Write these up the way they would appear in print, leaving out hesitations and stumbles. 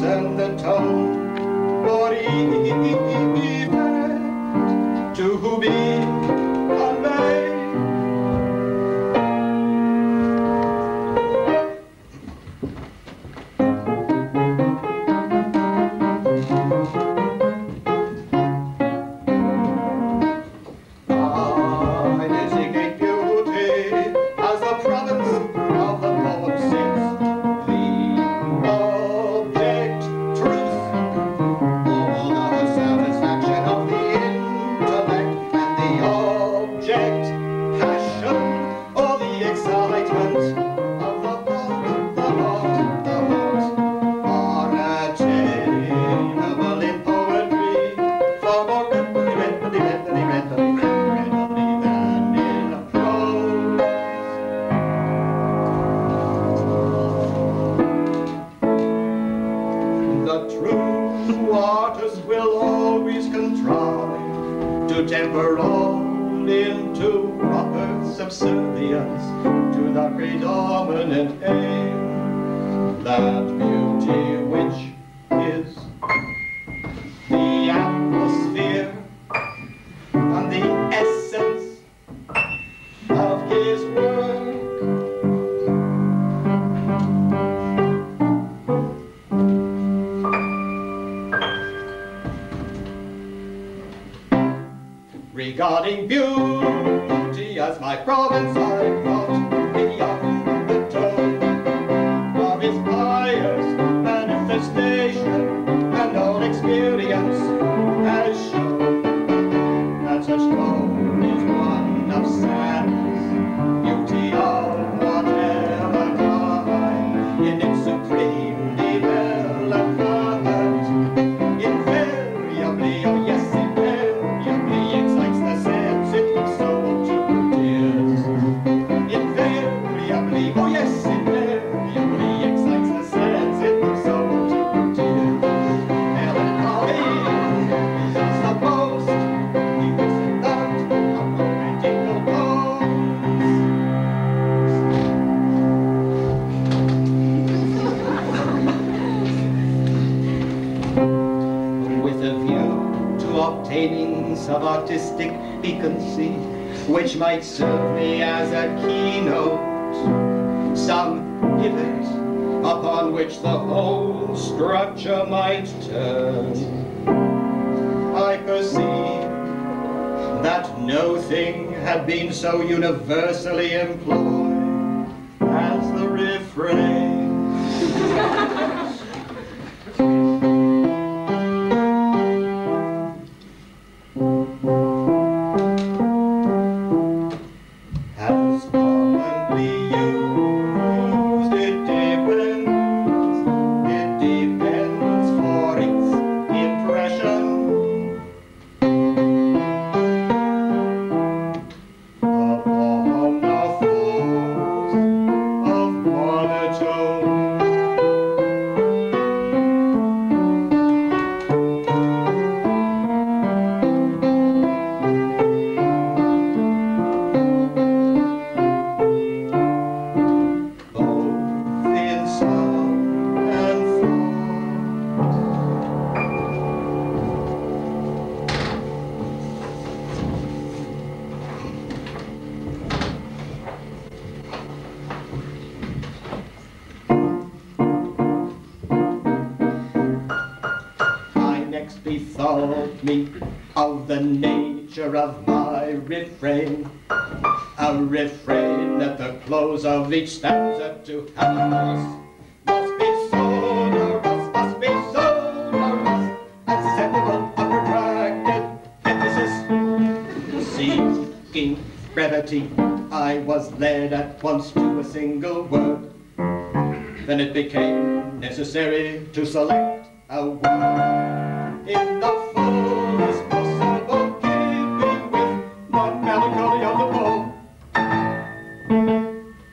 and the tone for event to be conveyed. Regarding beauty as my province, I thought beyond the tone of its pious manifestation, and all experience has shown that such tone is one of sadness, beauty of whatever kind, in its supreme development, invariably, oh yes, invariably excites the sensitive soul to tears. Invariably, oh yes, invariably excites the sensitive soul to tears. Melancholy is just the most, he was that of romantical tones. With a view to obtaining some artistic piquancy, which might serve me as a keynote, some pivot upon which the whole structure might turn. I perceived that no thing had been so universally employed as the refrain. As commonly used, it depends for its impression upon the force of monotone. Both in sound and I next bethought me of the nature of my refrain, a refrain at the close of each stanza to house must be sonorous, and susceptible of protracted emphasis. Seeking brevity, I was led at once to a single word. Then it became necessary to select a word in the fullest possible keeping with the melancholy of the poem.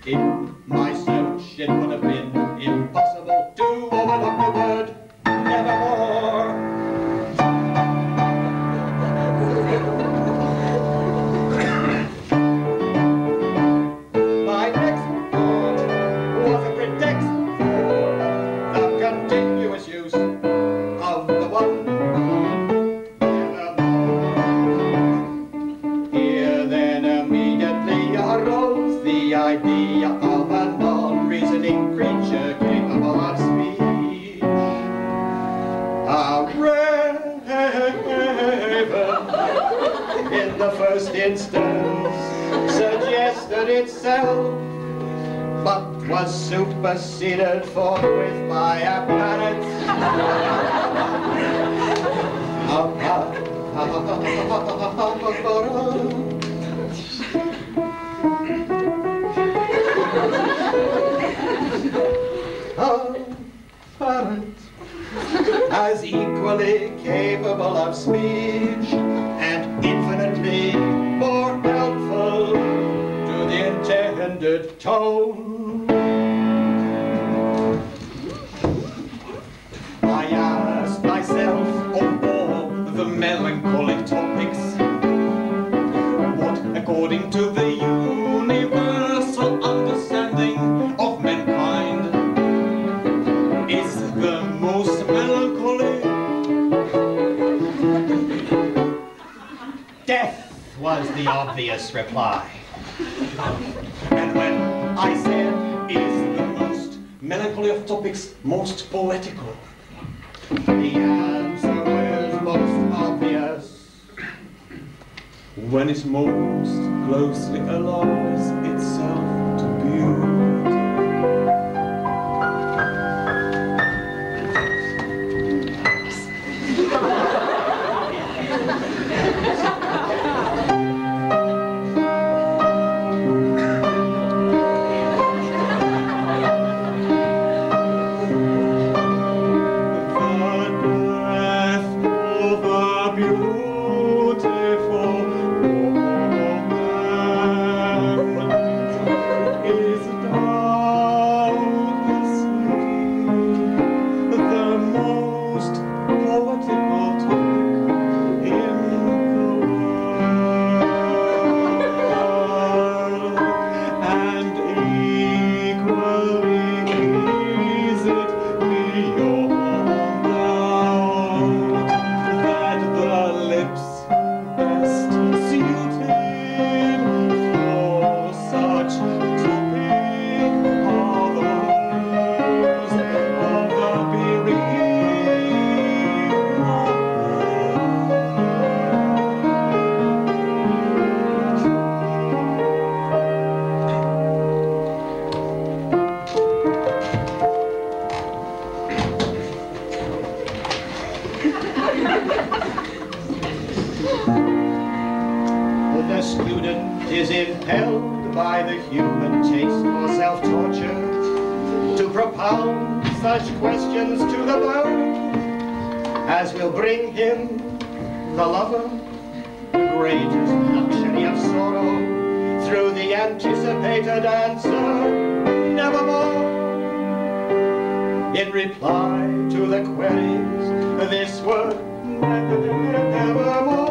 In my search, it would have been impossible to overlook the word nevermore. My next thought was a pretext for the continuous use idea of a non-reasoning creature capable of speech. A raven, in the first instance, suggested itself, but was superseded forthwith by a parrot. Parrot, as equally capable of speech and infinitely more helpful to the intended tone. I asked myself of all the melancholic topics, what, according to the universal understanding of mankind, is the most melancholy? Death was the obvious reply. And when I said, is the most melancholy of topics most poetical, the answer was most obvious. When it most closely allows itself to beauty. The student is impelled by the human taste for self-torture to propound such questions to the bone as will bring him, the lover, the greatest luxury of sorrow, through the anticipated answer, nevermore. In reply to the queries, this word, nevermore,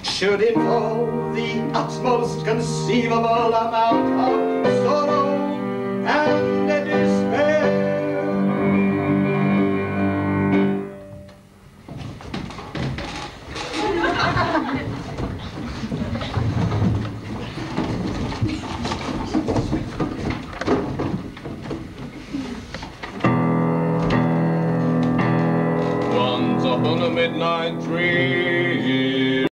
should involve the utmost conceivable amount of sorrow and despair. Once upon a midnight dream,